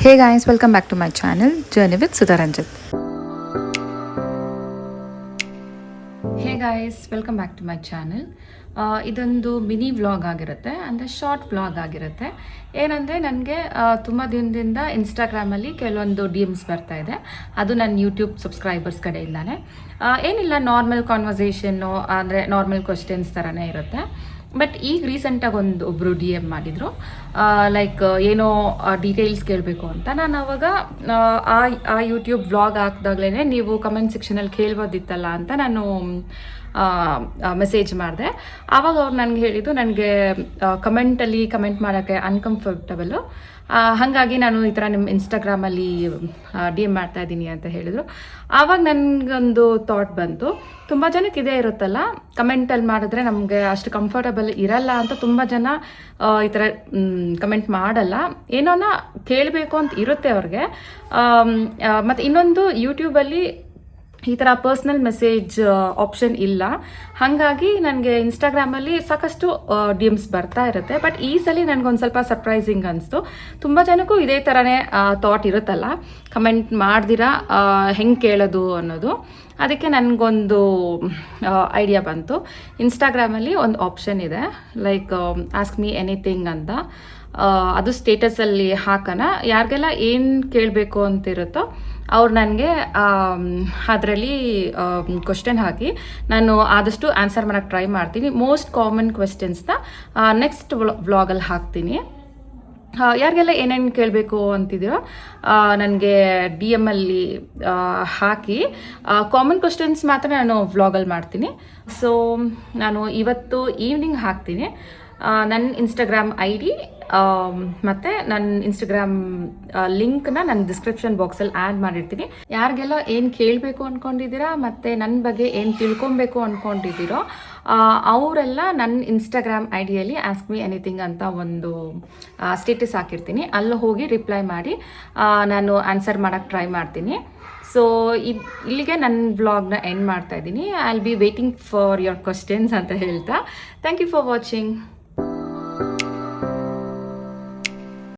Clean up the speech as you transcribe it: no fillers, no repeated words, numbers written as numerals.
Hey guys, welcome back to my channel Journey with Sudha Ranjit. Hey guys, welcome back to my channel. ಇದೊಂದು mini vlog ಆಗಿರುತ್ತೆ, ಅಂದರೆ short vlog ಆಗಿರುತ್ತೆ. ಏನಂದರೆ ನನಗೆ ತುಂಬ ದಿನದಿಂದ ಇನ್ಸ್ಟಾಗ್ರಾಮಲ್ಲಿ ಕೆಲವೊಂದು DMs ಬರ್ತಾ ಇದೆ. ಅದು ನನ್ನ ಯೂಟ್ಯೂಬ್ ಸಬ್ಸ್ಕ್ರೈಬರ್ಸ್ ಕಡೆಯಿಂದಾನೆ. ಏನಿಲ್ಲ, ನಾರ್ಮಲ್ ಕಾನ್ವರ್ಸೇಷನ್ನು, ಅಂದರೆ ನಾರ್ಮಲ್ ಕ್ವಶನ್ಸ್ ಥರನೇ ಇರುತ್ತೆ. ಬಟ್ ಈಗ ರೀಸೆಂಟಾಗಿ ಒಬ್ಬರು DM ಮಾಡಿದರು, ಲೈಕ್ ಏನೋ ಡೀಟೇಲ್ಸ್ ಕೇಳಬೇಕು ಅಂತ. ನಾನು ಅವಾಗ ಆ ಯೂಟ್ಯೂಬ್ ವ್ಲಾಗ್ ಹಾಕಿದಾಗಲೇ ನೀವು ಕಮೆಂಟ್ ಸೆಕ್ಷನಲ್ಲಿ ಕೇಳ್ಬೋದಿತ್ತಲ್ಲ ಅಂತ ನಾನು ಮೆಸೇಜ್ ಮಾಡಿದೆ. ಆವಾಗ ಅವ್ರು ನನಗೆ ಹೇಳಿದ್ದು, ನನಗೆ ಕಮೆಂಟ್ ಮಾಡೋಕ್ಕೆ ಅನ್ಕಂಫರ್ಟಬಲು, ಹಾಗಾಗಿ ನಾನು ಈ ಥರ ನಿಮ್ಮ ಇನ್ಸ್ಟಾಗ್ರಾಮಲ್ಲಿ DM ಮಾಡ್ತಾ ಇದ್ದೀನಿ ಅಂತ ಹೇಳಿದರು. ಆವಾಗ ನನಗೊಂದು ಥಾಟ್ ಬಂತು, ತುಂಬ ಜನಕ್ಕೆ ಇದೇ ಇರುತ್ತಲ್ಲ, ಕಮೆಂಟಲ್ಲಿ ಮಾಡಿದ್ರೆ ನಮಗೆ ಅಷ್ಟು ಕಂಫರ್ಟಬಲ್ ಇರಲ್ಲ ಅಂತ ತುಂಬ ಜನ ಈ ಥರ ಕಮೆಂಟ್ ಮಾಡಲ್ಲ. ಏನೋನ ಕೇಳಬೇಕು ಅಂತ ಇರುತ್ತೆ ಅವ್ರಿಗೆ. ಮತ್ತು ಇನ್ನೊಂದು, ಯೂಟ್ಯೂಬಲ್ಲಿ ಈ ಥರ ಪರ್ಸ್ನಲ್ ಮೆಸೇಜ್ ಆಪ್ಷನ್ ಇಲ್ಲ. ಹಾಗಾಗಿ ನನಗೆ ಇನ್ಸ್ಟಾಗ್ರಾಮಲ್ಲಿ ಸಾಕಷ್ಟು DMs ಬರ್ತಾ ಇರುತ್ತೆ. ಬಟ್ ಈ ಸಲ ನನಗೊಂದು ಸ್ವಲ್ಪ ಸರ್ಪ್ರೈಸಿಂಗ್ ಅನಿಸ್ತು. ತುಂಬ ಜನಕ್ಕೂ ಇದೇ ಥರನೇ ಥಾಟ್ ಇರುತ್ತಲ್ಲ, ಕಮೆಂಟ್ ಮಾಡ್ದಿರಾ ಹೆಂಗೆ ಕೇಳೋದು ಅನ್ನೋದು. ಅದಕ್ಕೆ ನನಗೊಂದು ಐಡಿಯಾ ಬಂತು. ಇನ್ಸ್ಟಾಗ್ರಾಮಲ್ಲಿ ಒಂದು ಆಪ್ಷನ್ ಇದೆ, ಲೈಕ್ ಆಸ್ಕ್ ಮೀ ಎನಿಥಿಂಗ್ ಅಂತ. ಅದು ಸ್ಟೇಟಸಲ್ಲಿ ಹಾಕೋಣ. ಯಾರಿಗೆಲ್ಲ ಏನು ಕೇಳಬೇಕು ಅಂತಿರುತ್ತೋ ಅವ್ರು ನನಗೆ ಅದರಲ್ಲಿ ಕ್ವಶನ್ ಹಾಕಿ ನಾನು ಆದಷ್ಟು ಆನ್ಸರ್ ಮಾಡೋಕ್ಕೆ ಟ್ರೈ ಮಾಡ್ತೀನಿ. ಮೋಸ್ಟ್ ಕಾಮನ್ ಕ್ವೆಶ್ಚನ್ಸ್ನ ನೆಕ್ಸ್ಟ್ ವ್ಲಾಗಲ್ಲಿ ಹಾಕ್ತೀನಿ. ಯಾರಿಗೆಲ್ಲ ಏನೇನು ಕೇಳಬೇಕು ಅಂತಿದ್ದೀರೋ ನನಗೆ DMಲ್ಲಿ ಹಾಕಿ, ಕಾಮನ್ ಕ್ವೆಶ್ಚನ್ಸ್ ಮಾತ್ರ ನಾನು ವ್ಲಾಗಲ್ಲಿ ಮಾಡ್ತೀನಿ. ಸೊ ನಾನು ಇವತ್ತು ಈವ್ನಿಂಗ್ ಹಾಕ್ತೀನಿ. ನನ್ನ ಇನ್ಸ್ಟಾಗ್ರಾಮ್ ID ಮತ್ತು ನನ್ನ ಇನ್ಸ್ಟಾಗ್ರಾಮ್ ಲಿಂಕ್ನ ನನ್ನ ಡಿಸ್ಕ್ರಿಪ್ಷನ್ ಬಾಕ್ಸಲ್ಲಿ ಆ್ಯಡ್ ಮಾಡಿರ್ತೀನಿ. ಯಾರಿಗೆಲ್ಲ ಏನು ಕೇಳಬೇಕು ಅಂದ್ಕೊಂಡಿದ್ದೀರಾ ಮತ್ತು ನನ್ನ ಬಗ್ಗೆ ಏನು ತಿಳ್ಕೊಬೇಕು ಅಂದ್ಕೊಂಡಿದ್ದೀರೋ ಅವರೆಲ್ಲ ನನ್ನ ಇನ್ಸ್ಟಾಗ್ರಾಮ್ IDಯಲ್ಲಿ ಆಸ್ಕ್ ಮೀ ಎನಿಥಿಂಗ್ ಅಂತ ಒಂದು ಸ್ಟೇಟಸ್ ಹಾಕಿರ್ತೀನಿ. ಅಲ್ಲಿ ಹೋಗಿ ರಿಪ್ಲೈ ಮಾಡಿ ನಾನು ಆನ್ಸರ್ ಮಾಡೋಕ್ಕೆ ಟ್ರೈ ಮಾಡ್ತೀನಿ. ಸೊ ಇಲ್ಲಿಗೆ ನನ್ನ ವ್ಲಾಗ್ನ ಎಂಡ್ ಮಾಡ್ತಾ ಇದ್ದೀನಿ. I will be waiting for your questions ಅಂತ ಹೇಳ್ತಾ, ಥ್ಯಾಂಕ್ ಯು ಫಾರ್ ವಾಚಿಂಗ್.